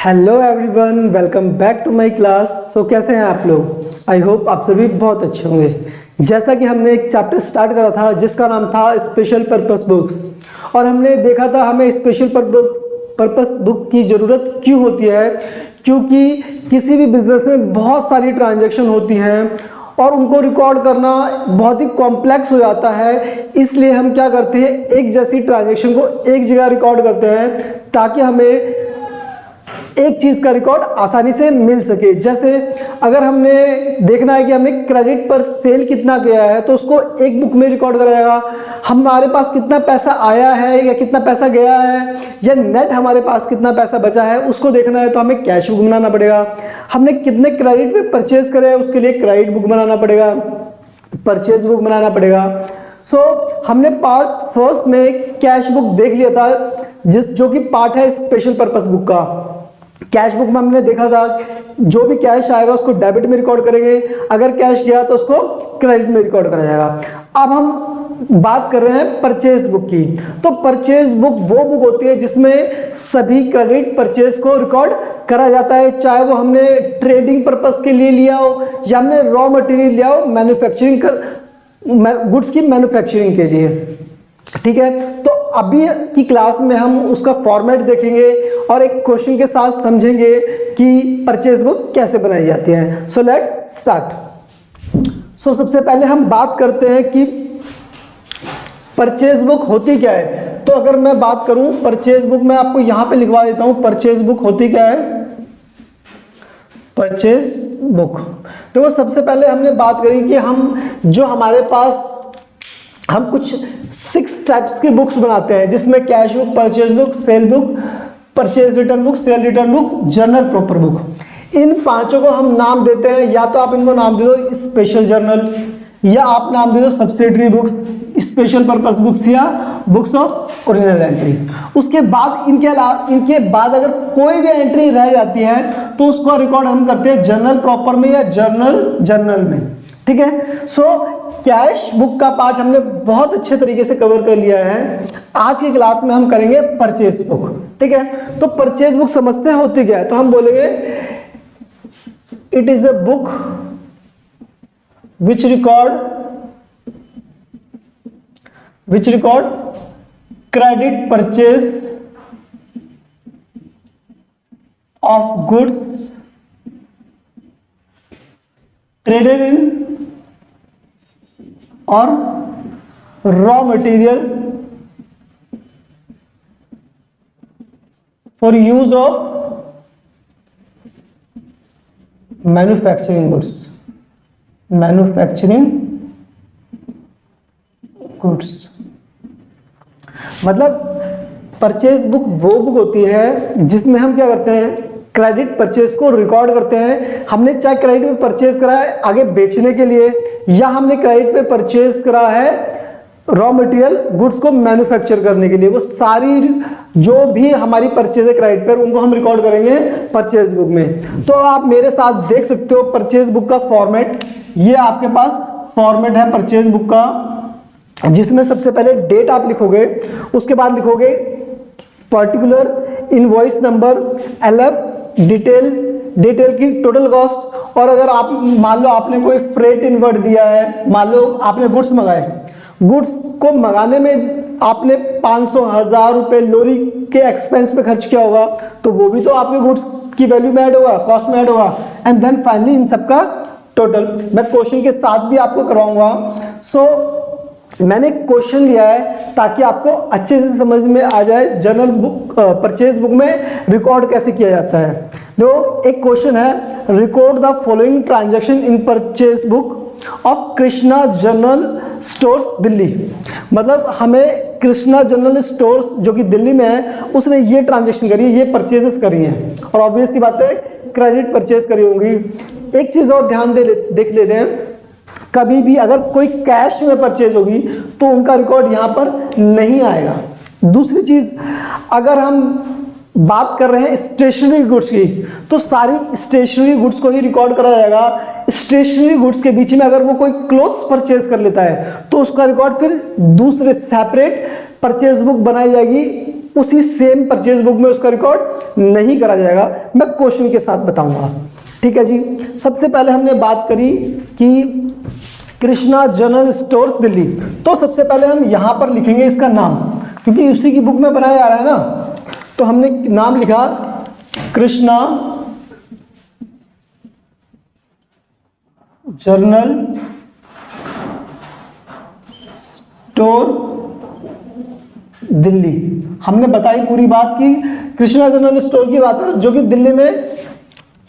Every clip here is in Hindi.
Hello everyone, welcome back to my class. So कैसे हैं आप लोग? आई होप आप सभी बहुत अच्छे होंगे। जैसा कि हमने एक चैप्टर स्टार्ट करा था जिसका नाम था स्पेशल पर्पस बुक्स, और हमने देखा था हमें स्पेशल पर्पस बुक की ज़रूरत क्यों होती है। क्योंकि किसी भी बिजनेस में बहुत सारी ट्रांजैक्शन होती हैं और उनको रिकॉर्ड करना बहुत ही कॉम्प्लेक्स हो जाता है। इसलिए हम क्या करते हैं, एक जैसी ट्रांजैक्शन को एक जगह रिकॉर्ड करते हैं ताकि हमें एक चीज का रिकॉर्ड आसानी से मिल सके। जैसे अगर हमने देखना है कि हमें क्रेडिट पर सेल कितना गया है तो उसको एक बुक में रिकॉर्ड करा जाएगा। हमारे पास कितना पैसा आया है या कितना पैसा गया है या नेट हमारे पास कितना पैसा बचा है उसको देखना है तो हमें कैश बुक बनाना पड़ेगा। हमने कितने क्रेडिट पे परचेज करे हैं उसके लिए क्रेडिट बुक बनाना पड़ेगा, परचेज बुक बनाना पड़ेगा। हमने पार्ट फर्स्ट में कैश बुक देख लिया था जो कि पार्ट है स्पेशल पर्पस बुक का। कैश बुक में हमने देखा था जो भी कैश आएगा उसको डेबिट में रिकॉर्ड करेंगे, अगर कैश गया तो उसको क्रेडिट में रिकॉर्ड करा जाएगा। अब हम बात कर रहे हैं परचेज बुक की। तो परचेज बुक वो बुक होती है जिसमें सभी क्रेडिट परचेज को रिकॉर्ड करा जाता है, चाहे वो हमने ट्रेडिंग पर्पस के लिए लिया हो या हमने रॉ मटेरियल लिया हो मैन्युफैक्चरिंग गुड्स की मैन्युफैक्चरिंग के लिए। ठीक है, तो अभी की क्लास में हम उसका फॉर्मेट देखेंगे और एक क्वेश्चन के साथ समझेंगे कि परचेज बुक कैसे बनाई जाती है। So let's start. सबसे पहले हम बात करते हैं कि परचेज बुक होती क्या है। तो अगर मैं बात करूं परचेज बुक, मैं आपको यहां पे लिखवा देता हूं परचेज बुक होती क्या है। परचेज बुक तो सबसे पहले हमने बात करी कि हम जो हमारे पास हम कुछ 6 टाइप्स की बुक्स बनाते हैं जिसमें cash book, purchase book, sale book, purchase return book, sale return book, journal proper book. इन पांचों को हम नाम देते हैं, या तो आप इनको नाम दे दो स्पेशल जर्नल, या आप नाम दे दो subsidiary books, special purpose books, या बुक्स ऑफ ओरिजिनल एंट्री। उसके बाद इनके बाद अगर कोई भी एंट्री रह जाती है तो उसको रिकॉर्ड हम करते हैं जर्नल प्रॉपर में या जर्नल में। ठीक है, कैश बुक का पार्ट हमने बहुत अच्छे तरीके से कवर कर लिया है। आज की क्लास में हम करेंगे परचेज बुक। ठीक है, तो परचेज बुक समझते हैं होती क्या है। तो हम बोलेंगे it is a book which record credit purchase of goods traded in और raw material for use of manufacturing goods. मतलब परचेज बुक वो बुक होती है जिसमें हम क्या करते हैं, क्रेडिट परचेज को रिकॉर्ड करते हैं। हमने चाहे क्रेडिट पे परचेज करा है आगे बेचने के लिए, या हमने क्रेडिट पे परचेज करा है रॉ मटेरियल गुड्स को मैन्युफैक्चर करने के लिए, वो सारी जो भी हमारी परचेज है क्रेडिट पर उनको हम रिकॉर्ड करेंगे परचेज बुक में। तो आप मेरे साथ देख सकते हो परचेज बुक का फॉर्मेट। ये आपके पास फॉर्मेट है परचेज बुक का, जिसमें सबसे पहले डेट आप लिखोगे, उसके बाद लिखोगे particular invoice number, LF, detail की टोटल कॉस्ट। और अगर आप मान लो आपने कोई फ्रेट इनवर्ट दिया है, मान लो आपने गुड्स मंगाए, गुड्स को मंगाने में आपने 500 1000 रुपए लोरी के एक्सपेंस पे खर्च किया होगा, तो वो भी तो आपके गुड्स की वैल्यू में ऐड होगा, कॉस्ट में ऐड होगा। एंड देन फाइनली इन सबका टोटल मैं क्वेश्चन के साथ भी आपको करवाऊंगा। मैंने क्वेश्चन लिया है ताकि आपको अच्छे से समझ में आ जाए जर्नल बुक परचेज बुक में रिकॉर्ड कैसे किया जाता है। तो एक क्वेश्चन है, record the following transaction in purchase book of Krishna general stores Delhi. मतलब हमें कृष्णा जनरल स्टोर्स जो कि दिल्ली में है उसने ये ट्रांजैक्शन करी है, ये परचेजेस करी हैं, और ऑब्वियस सी बात है क्रेडिट परचेज करी होंगी। एक चीज और ध्यान देख लेते हैं, कभी भी अगर कोई कैश में परचेज होगी तो उनका रिकॉर्ड यहां पर नहीं आएगा। दूसरी चीज, अगर हम बात कर रहे हैं स्टेशनरी गुड्स की, तो सारी स्टेशनरी गुड्स को ही रिकॉर्ड करा जाएगा। स्टेशनरी गुड्स के बीच में अगर वो कोई क्लोथ्स परचेज कर लेता है तो उसका रिकॉर्ड फिर दूसरे सेपरेट परचेज बुक बनाई जाएगी उसी सेम परचेज बुक में उसका रिकॉर्ड नहीं करा जाएगा। मैं क्वेश्चन के साथ बताऊंगा। ठीक है जी। सबसे पहले हमने बात करी कि कृष्णा जनरल स्टोर्स दिल्ली, तो सबसे पहले हम यहां पर लिखेंगे इसका नाम, क्योंकि उसी की बुक में बनाया जा रहा है ना। तो हमने नाम लिखा कृष्णा जनरल स्टोर दिल्ली। हमने बताई पूरी बात की कृष्णा जनरल स्टोर की बात है जो कि दिल्ली में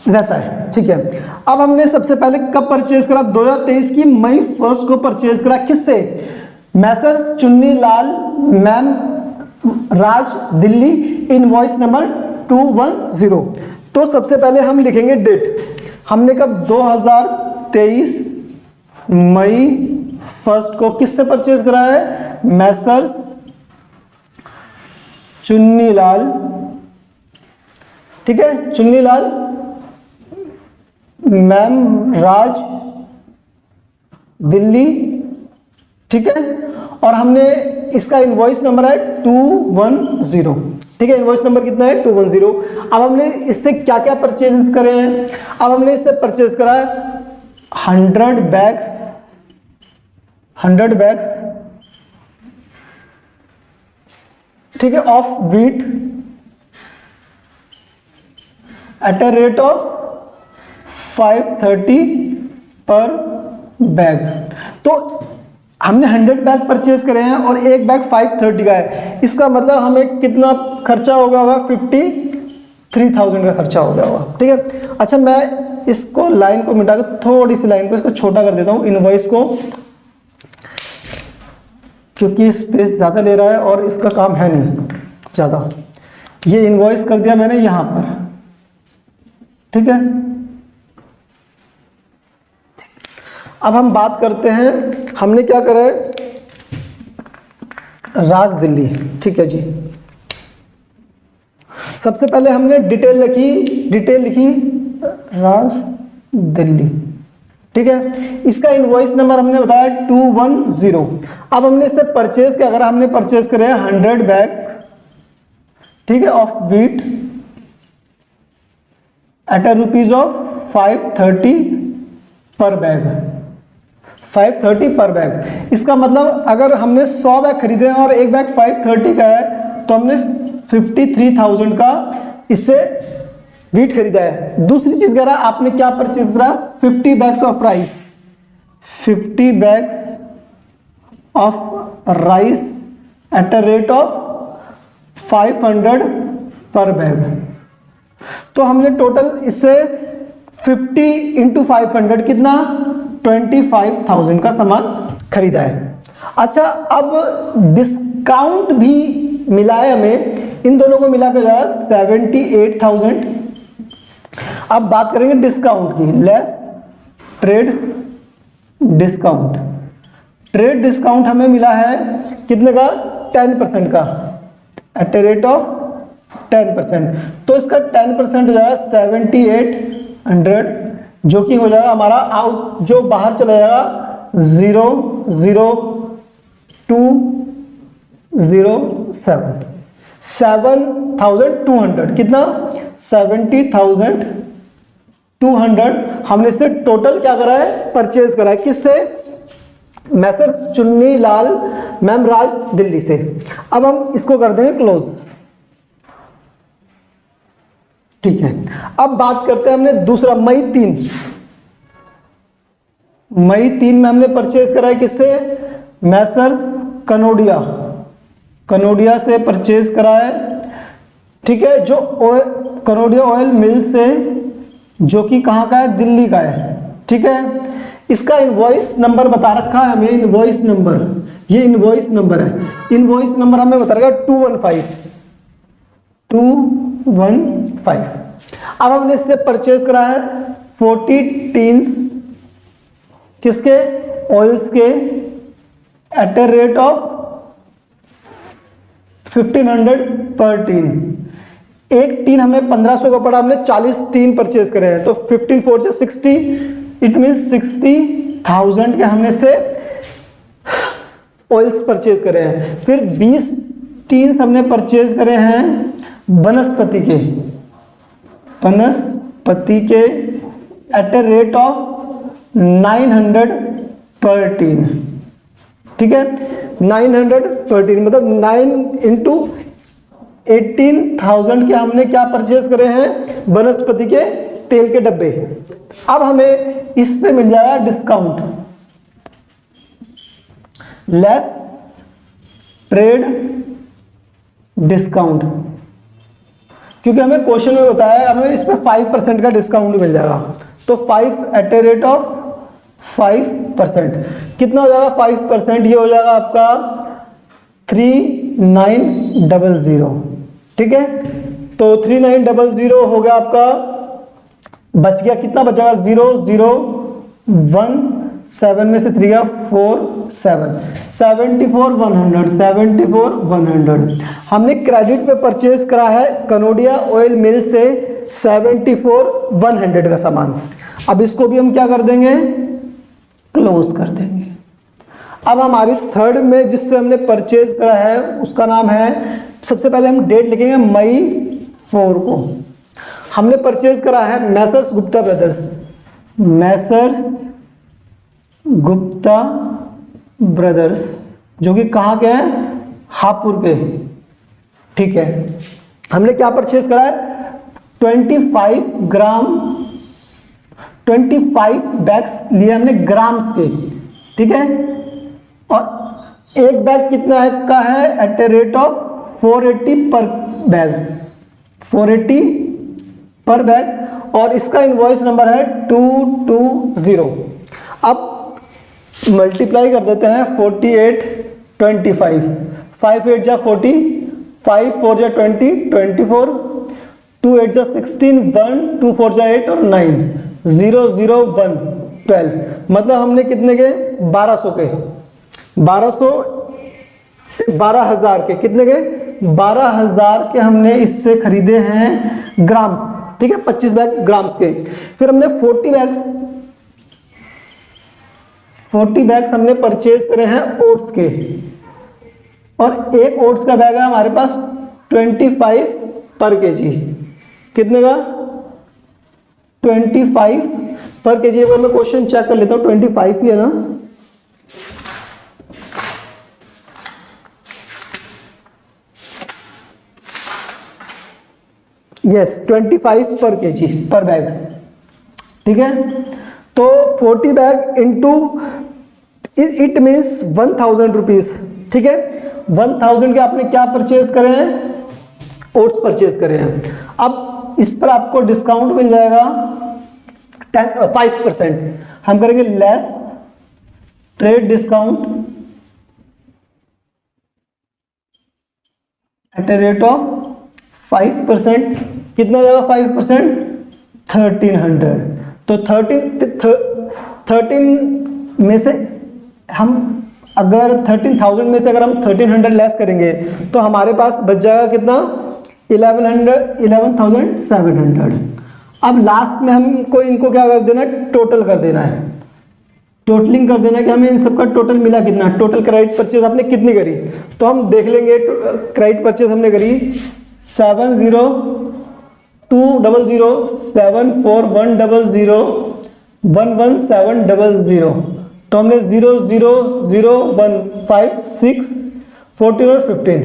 रहता है। ठीक है। अब हमने सबसे पहले कब परचेज करा? 2023 की मई 1 को परचेज करा। किससे? मैसर चुन्नी लाल मैम राज दिल्ली, इनवॉइस नंबर 210। तो सबसे पहले हम लिखेंगे डेट। हमने कब 2023 मई 1 को किससे परचेज करा है? मैसर चुन्नी लाल, ठीक है, चुन्नी लाल मैम राज दिल्ली। ठीक है। और हमने इसका इनवॉइस नंबर है 210। ठीक है। इनवॉइस नंबर कितना है? 210। अब हमने इससे क्या क्या परचेज करे हैं? अब हमने इससे परचेज करा है 100 बैग्स, ठीक है, of wheat at a rate of 530 per bag. तो हमने 100 बैग परचेज करे हैं और एक बैग 530 का है। इसका मतलब हमें कितना खर्चा होगा? 53,000 का खर्चा हो गया होगा। ठीक है। अच्छा, मैं इसको लाइन को मिटाकर थोड़ी सी लाइन को इसको छोटा कर देता हूं, इनवॉइस को, क्योंकि स्पेस ज्यादा ले रहा है और इसका काम है नहीं ज्यादा। ये इनवॉइस कर दिया मैंने यहां पर। ठीक है। अब हम बात करते हैं, हमने क्या करा है? राज दिल्ली। ठीक है जी। सबसे पहले हमने डिटेल लिखी राज दिल्ली। ठीक है। इसका इनवॉइस नंबर हमने बताया 210। अब हमने इससे परचेज किया, अगर हमने परचेज करे 100 बैग, ठीक है, of wheat at a rupees of 530 per bag, 530 per bag. इसका मतलब अगर हमने 100 बैग खरीदे हैं और एक बैग 530 का है, तो हमने 53,000 का इससे व्हीट खरीदा है। दूसरी चीज कह रहा है आपने क्या परचेज करा? 50 bags of rice, 50 bags of rice at a rate of 500 पर बैग। तो हमने टोटल इससे 50 इंटू 500 कितना? 25,000 का सामान खरीदा है। अच्छा, अब डिस्काउंट भी मिला है हमें, इन दोनों को मिलाकर जाए 78,000। अब बात करेंगे डिस्काउंट की, less trade discount. Trade discount हमें मिला है कितने का? 10% का, एट ए रेट ऑफ 10%। तो इसका 10% हो जाएगा 7800, जो कि हो जाएगा हमारा आउट, जो बाहर चला जाएगा 00207, 7,200। कितना? 70,200 हमने इससे टोटल क्या करा है? परचेज करा है। किससे? मैसर चुन्नी लाल मैम राज दिल्ली से। अब हम इसको कर देंगे क्लोज। ठीक है। अब बात करते हैं हमने दूसरा मई 3 में हमने परचेज करा है किससे? मैसर्स कनोडिया से परचेज करा है। ठीक है। जो कनोडिया ऑयल मिल से, जो कि कहाँ का है? दिल्ली का है। ठीक है। इसका इनवॉइस नंबर बता रखा है हमें, इनवॉइस नंबर, ये इनवॉइस नंबर है। इनवॉइस नंबर हमें बता रखा है 215। अब हमने इससे परचेज करा है 40 टीन्स किसके? ऑयल्स के, एट ए रेट ऑफ 1500 पर टीन। एक टीन हमें 1500 का पड़ा, हमने 40 टीन परचेज करे हैं, तो 15 4 से 60, इट मीन 60,000 के हमने से ऑयल्स परचेज करे हैं। फिर 20 टीन्स हमने परचेज करे हैं बनस्पति के एट ए रेट ऑफ 900 पर टीन। ठीक है, 900 पर टीन मतलब 9 इंटू 18,000 के हमने क्या परचेज करे हैं, वनस्पति के तेल के डब्बे। अब हमें इस पे मिल जाएगा डिस्काउंट, लेस ट्रेड डिस्काउंट, क्योंकि हमें क्वेश्चन में बताया है हमें इस पे 5% का डिस्काउंट मिल जाएगा। तो 5 एट ए रेट ऑफ 5%, कितना हो जाएगा 5%, ये हो जाएगा आपका 3900। ठीक है, तो 3900 हो गया आपका, बच गया कितना बचेगा 0017 में से 3 गया 4 7 74,100 हमने क्रेडिट पे परचेज करा है कनोडिया ऑयल मिल से 74,100 का सामान। अब इसको भी हम क्या कर देंगे, क्लोज कर देंगे। अब हमारी थर्ड में जिससे हमने परचेज करा है उसका नाम है, सबसे पहले हम डेट लिखेंगे मई 4 को। हमने परचेज करा है Messrs Gupta brothers, Messrs Gupta brothers, जो कि कहाँ के हैं, हापुड़ के। ठीक है, हमने क्या परचेज करा है 25 बैग्स लिए हमने ग्राम्स के। ठीक है, और एक बैग कितना है का है एट ए रेट ऑफ 480 पर बैग, 480 पर बैग, और इसका इनवॉइस नंबर है 220। अब मल्टीप्लाई कर देते हैं 48 25, 5 8 जा 40, 5 4 जा 20 24, 2 8 जा 16, 1 2 4 जा 8 और 9 0 0 1 12, मतलब हमने कितने के 1200 के 12,000 के कितने के 12,000 के हमने इससे खरीदे हैं ग्राम्स। ठीक है, 25 बैग ग्राम्स के। फिर हमने 40 बैग्स हमने परचेज करे हैं ओट्स के, और एक ओट्स का बैग है हमारे पास 25 पर केजी, कितने का 25 पर केजी। एक बार मैं क्वेश्चन चेक कर लेता हूँ, 25 ही है ना, यस 25 पर केजी पर बैग। ठीक है, तो 40 bag into it means 1000 rupees. ठीक है, 1000 के आपने क्या परचेज करे हैं, ओट्स परचेज करे हैं। अब इस पर आपको डिस्काउंट मिल जाएगा 5%। हम करेंगे less trade discount at a rate of 5%, कितना हो जाएगा 5%, 1300। तो 13 में से हम अगर 13,000 में से अगर हम 1300 लेस करेंगे तो हमारे पास बच जाएगा कितना 11,700। अब लास्ट में हमको इनको क्या कर देना है, टोटल कर देना है, टोटलिंग कर देना है कि हमें इन सबका टोटल मिला कितना, टोटल क्रेडिट परचेज आपने कितनी करी। तो हम देख लेंगे क्रेडिट परचेज हमने करी 70,200 74100 11700। तो हमने 0 0 0 1 5 6 14 और 15,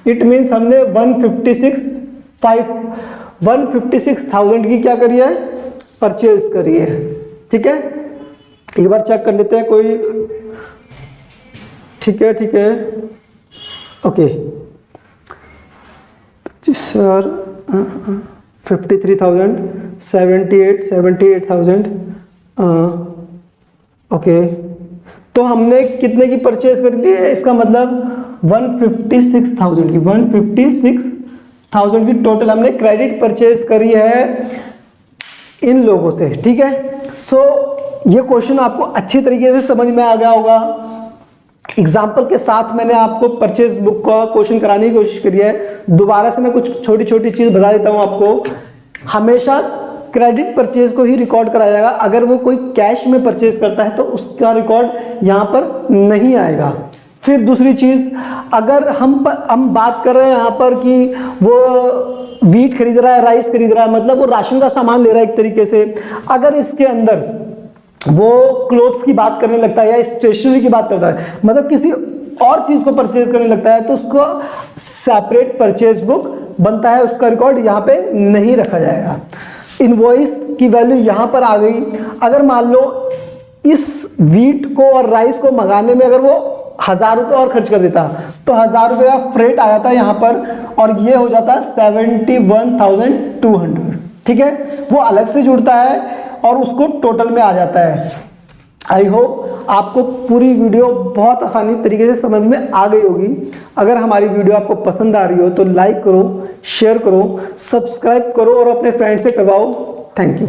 इट मीन्स हमने 156,000 की क्या करी है, परचेज करी है। ठीक है, एक बार चेक कर लेते हैं कोई। ठीक है ओके, 25,000 53,000 78,000 ओके। तो हमने कितने की परचेज कर ली है, इसका मतलब 156,000 की टोटल हमने क्रेडिट परचेज करी है इन लोगों से। ठीक है, सो ये क्वेश्चन आपको अच्छी तरीके से समझ में आ गया होगा। एग्जाम्पल के साथ मैंने आपको परचेज बुक का क्वेश्चन कराने की कोशिश करी है। दोबारा से मैं कुछ छोटी छोटी चीज बता देता हूँ आपको। हमेशा क्रेडिट परचेज को ही रिकॉर्ड कराया जाएगा, अगर वो कोई कैश में परचेज करता है तो उसका रिकॉर्ड यहाँ पर नहीं आएगा। फिर दूसरी चीज़, अगर हम बात कर रहे हैं यहाँ पर कि वो वीट खरीद रहा है, राइस खरीद रहा है, मतलब वो राशन का सामान ले रहा है एक तरीके से, अगर इसके अंदर वो क्लोथ्स की बात करने लगता है या स्टेशनरी की बात करता है, मतलब किसी और चीज़ को परचेज करने लगता है, तो उसको सेपरेट परचेज बुक बनता है, उसका रिकॉर्ड यहाँ पे नहीं रखा जाएगा। इनवॉइस की वैल्यू यहाँ पर आ गई। अगर मान लो इस वीट को और राइस को मंगाने में अगर वो 1000 रुपये और खर्च कर देता तो 1000 रुपये का फ्रेट आ जाता है यहाँ पर, और ये हो जाता 71,200। ठीक है, वो अलग से जुड़ता है और उसको टोटल में आ जाता है। आई होप आपको पूरी वीडियो बहुत आसानी तरीके से समझ में आ गई होगी। अगर हमारी वीडियो आपको पसंद आ रही हो तो लाइक करो, शेयर करो, सब्सक्राइब करो और अपने फ्रेंड से करवाओ। Thank you.